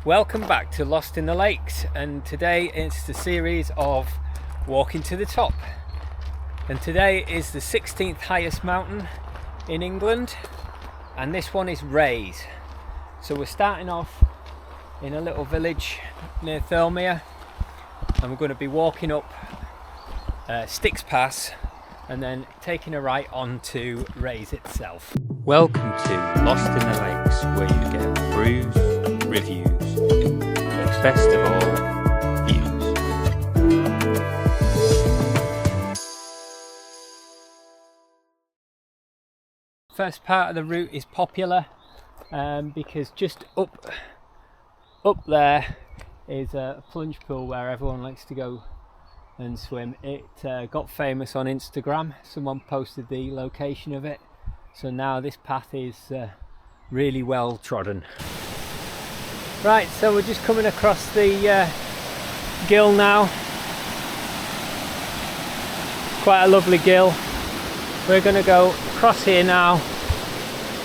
Welcome back to Lost in the Lakes, and today it's the series of walking to the top. And today is the 16th highest mountain in England, and this one is Wrays. So we're starting off in a little village near Thirlmere, and we're going to be walking up Styx Pass and then taking a right on to Wrays itself. Welcome to Lost in the Lakes, where you get brews, reviews, but best of all, views. First part of the route is popular because just up there is a plunge pool where everyone likes to go and swim. It got famous on Instagram. Someone posted the location of it, so now this path is really well trodden. Right, so we're just coming across the gill now. Quite a lovely gill. We're going to go across here now,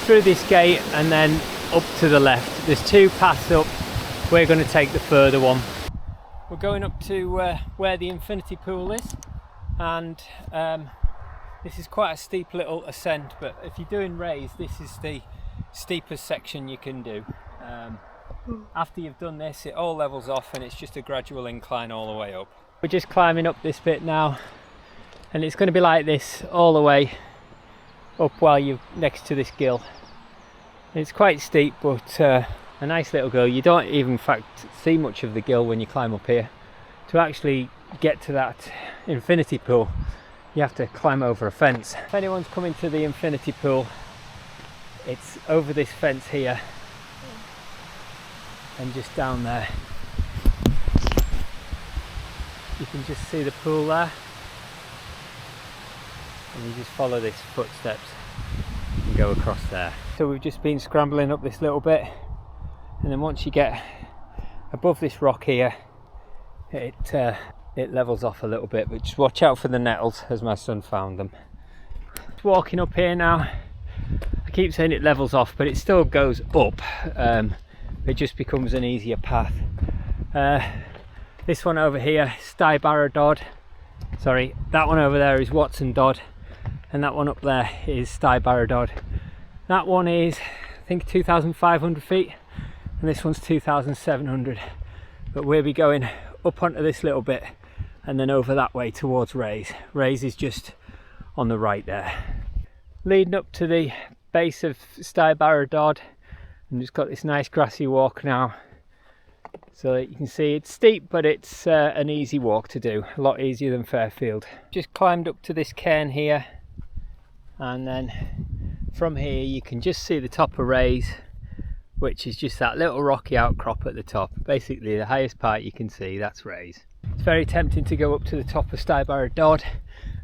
through this gate, and then up to the left. There's two paths up. We're going to take the further one. We're going up to where the infinity pool is, and this is quite a steep little ascent, but if you're doing Wrays, this is the steepest section you can do. After you've done this, it all levels off and it's just a gradual incline all the way up. We're just climbing up this bit now, and it's going to be like this all the way up while you're next to this gill. It's quite steep, but a nice little gill. You don't even in fact see much of the gill when you climb up here. To actually get to that infinity pool, you have to climb over a fence. If anyone's coming to the infinity pool, it's over this fence here and just down there. You can just see the pool there, and you just follow this footsteps and go across there. So we've just been scrambling up this little bit, and then once you get above this rock here, it levels off a little bit, but just watch out for the nettles, as my son found them. Just walking up here now, I keep saying it levels off, but it still goes up. It just becomes an easier path. This one over here, Stybarrow Dodd. Sorry, that one over there is Watson Dodd, and that one up there is Stybarrow Dodd. That one is, I think, 2,500 feet, and this one's 2,700. But we'll be going up onto this little bit and then over that way towards Wrays. Wrays is just on the right there. Leading up to the base of Stybarrow Dodd, and just got this nice grassy walk now, so that you can see it's steep, but it's an easy walk to do, a lot easier than Fairfield. Just climbed up to this cairn here, and then from here you can just see the top of Wrays, which is just that little rocky outcrop at the top. Basically the highest part you can see, that's Wrays. It's very tempting to go up to the top of Stybarrow Dodd,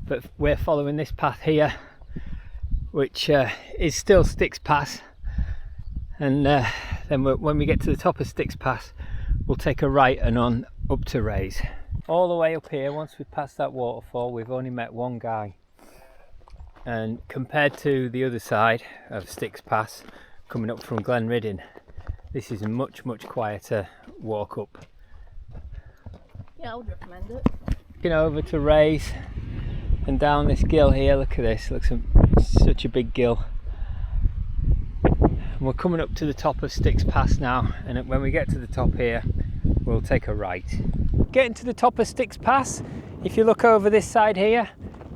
but we're following this path here, which is still Styx Pass, and then when we get to the top of Styx Pass, we'll take a right and on up to Wrays. All the way up here, once we've passed that waterfall, we've only met one guy, and compared to the other side of Styx Pass, coming up from Glenriddin, this is a much quieter walk up. Yeah, I would recommend it. Looking over to Wrays and down this gill here, look at this, looks such a big gill. And we're coming up to the top of Styx Pass now, and when we get to the top here, we'll take a right. Getting to the top of Styx Pass, if you look over this side here,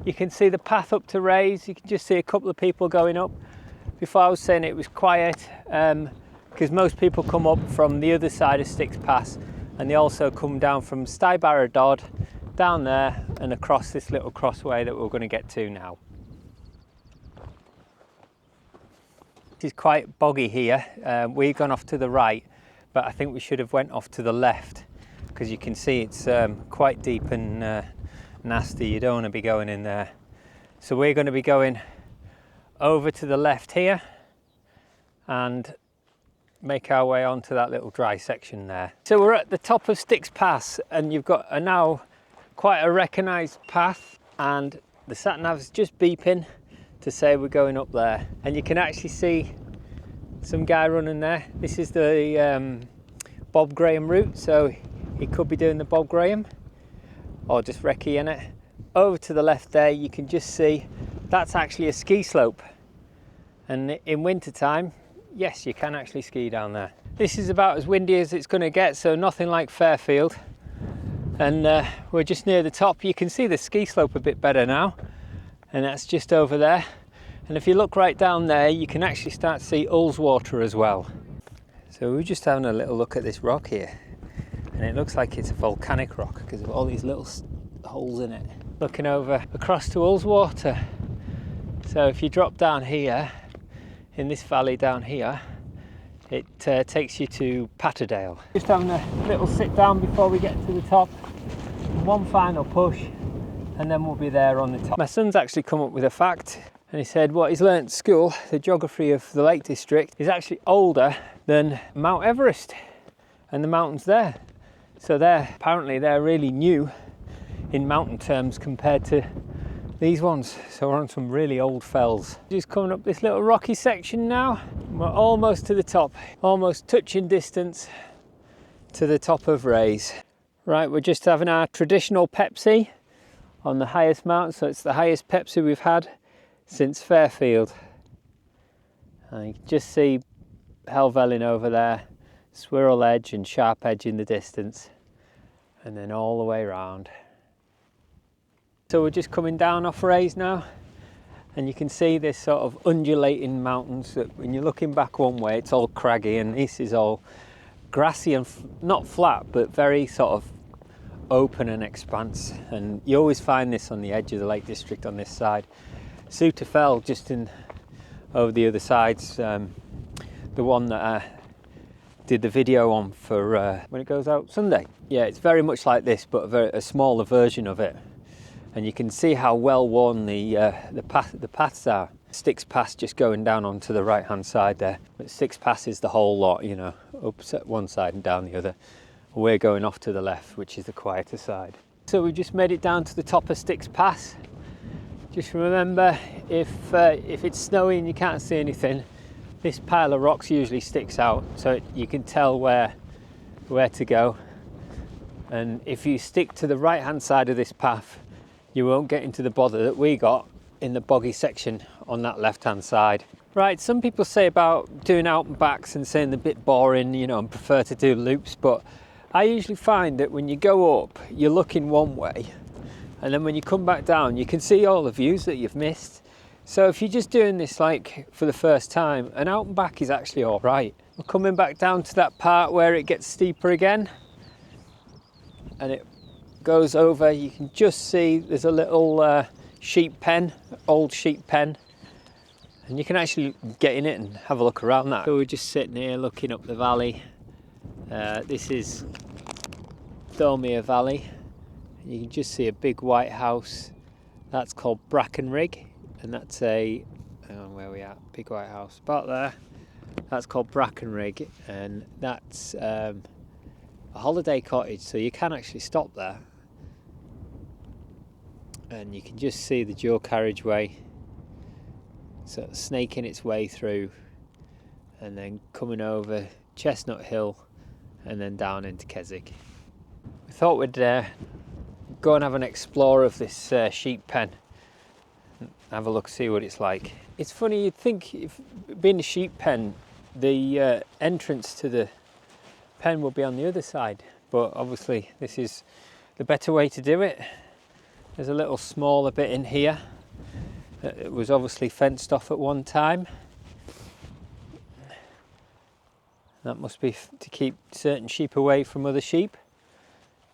you can see the path up to Wrays. You can just see a couple of people going up. Before I was saying it was quiet, because most people come up from the other side of Styx Pass, and they also come down from Stybarrow Dodd, down there and across this little crossway that we're going to get to now. It is quite boggy here. We've gone off to the right, but I think we should have went off to the left, because you can see it's quite deep and nasty. You don't want to be going in there. So we're going to be going over to the left here and make our way onto that little dry section there. So we're at the top of Styx Pass, and you've got now quite a recognised path, and the sat nav's just beeping to say we're going up there, and you can actually see some guy running there. This is the Bob Graham route, so he could be doing the Bob Graham or just recce in it. Over to the left there, you can just see that's actually a ski slope, and in winter time, yes, you can actually ski down there. This is about as windy as it's going to get, so nothing like Fairfield. And we're just near the top. You can see the ski slope a bit better now, and that's just over there. And if you look right down there, you can actually start to see Ullswater as well. So we're just having a little look at this rock here, and it looks like it's a volcanic rock because of all these little holes in it. Looking over across to Ullswater. So if you drop down here, in this valley down here, it takes you to Patterdale. Just having a little sit down before we get to the top. One final push, and then we'll be there on the top. My son's actually come up with a fact, and he said what he's learnt at school, the geography of the Lake District, is actually older than Mount Everest and the mountains there. So apparently they're really new in mountain terms compared to these ones. So we're on some really old fells. Just coming up this little rocky section now. We're almost to the top, almost touching distance to the top of Raise. Right, we're just having our traditional Pepsi on the highest mountain. So it's the highest Pepsi we've had since Fairfield. And you can just see Helvellyn over there, Swirl Edge and Sharp Edge in the distance, and then all the way around. So we're just coming down off Raise now, and you can see this sort of undulating mountains that when you're looking back one way it's all craggy, and this is all grassy and not flat but very sort of open and expanse. And you always find this on the edge of the Lake District on this side. Suter Fell just over the other side's the one that I did the video on for when it goes out Sunday. Yeah, it's very much like this, but a smaller version of it. And you can see how well worn the paths are. Styx Pass just going down onto the right hand side there. But Styx Pass is the whole lot, you know, up one side and down the other. We're going off to the left, which is the quieter side. So we just made it down to the top of Styx Pass. Just remember, if it's snowy and you can't see anything, this pile of rocks usually sticks out, so you can tell where to go. And if you stick to the right hand side of this path, you won't get into the bother that we got in the boggy section on that left hand side. Right, some people say about doing out and backs and saying they're a bit boring, you know, and prefer to do loops, but I usually find that when you go up, you're looking one way, and then when you come back down, you can see all the views that you've missed. So if you're just doing this like for the first time, an out and back is actually all right. We're coming back down to that part where it gets steeper again, and it goes over. You can just see there's a little sheep pen, old sheep pen, and you can actually get in it and have a look around that. So we're just sitting here looking up the valley. This is Thomere Valley. You can just see a big white house. That's called Brackenrig, and that's where we at? Big white house about there. That's called Brackenrig, and that's a holiday cottage, so you can actually stop there. And you can just see the dual carriageway sort of snaking its way through, and then coming over Chestnut Hill and then down into Keswick. We thought we'd go and have an explore of this sheep pen, have a look, see what it's like. It's funny, you'd think if being a sheep pen, the entrance to the pen will be on the other side, but obviously this is the better way to do it. There's a little smaller bit in here. It was obviously fenced off at one time. That must be to keep certain sheep away from other sheep.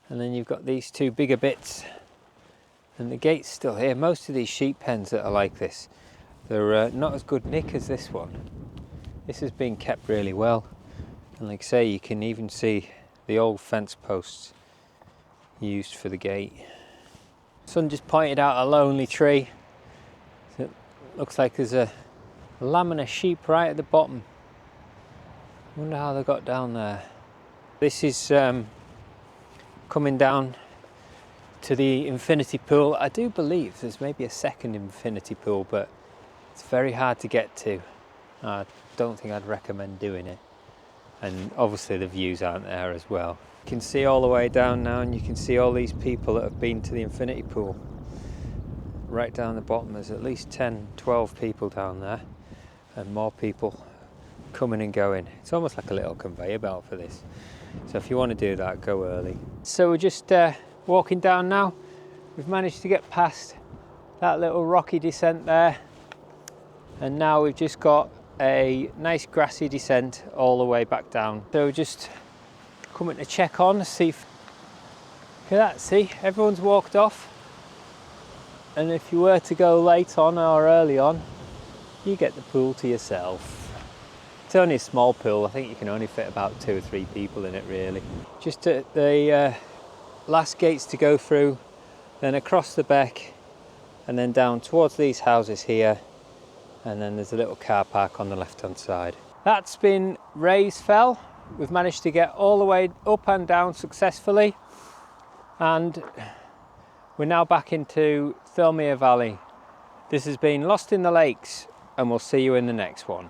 And then you've got these two bigger bits, and the gate's still here. Most of these sheep pens that are like this, they're not as good nick as this one. This has been kept really well, and like I say, you can even see the old fence posts used for the gate. Sun just pointed out a lonely tree. So it looks like there's a lamb and a sheep right at the bottom. Wonder how they got down there. This is coming down to the infinity pool. I do believe there's maybe a second infinity pool, but it's very hard to get to. I don't think I'd recommend doing it. and obviously the views aren't there as well. You can see all the way down now, and you can see all these people that have been to the infinity pool. Right down the bottom there's at least 10-12 people down there, and more people coming and going. It's almost like a little conveyor belt for this, so if you want to do that, go early. So we're just walking down now. We've managed to get past that little rocky descent there, and now we've just got a nice grassy descent all the way back down. So we're just coming to check on, see if, look at that, see, everyone's walked off, and if you were to go late on or early on, you get the pool to yourself. It's only a small pool, I think you can only fit about 2 or 3 people in it really. Just at the last gates to go through, then across the beck, and then down towards these houses here, and then there's a little car park on the left hand side. That's been Rays Fell. We've managed to get all the way up and down successfully, and we're now back into Thirlmere Valley. This has been Lost in the Lakes, and we'll see you in the next one.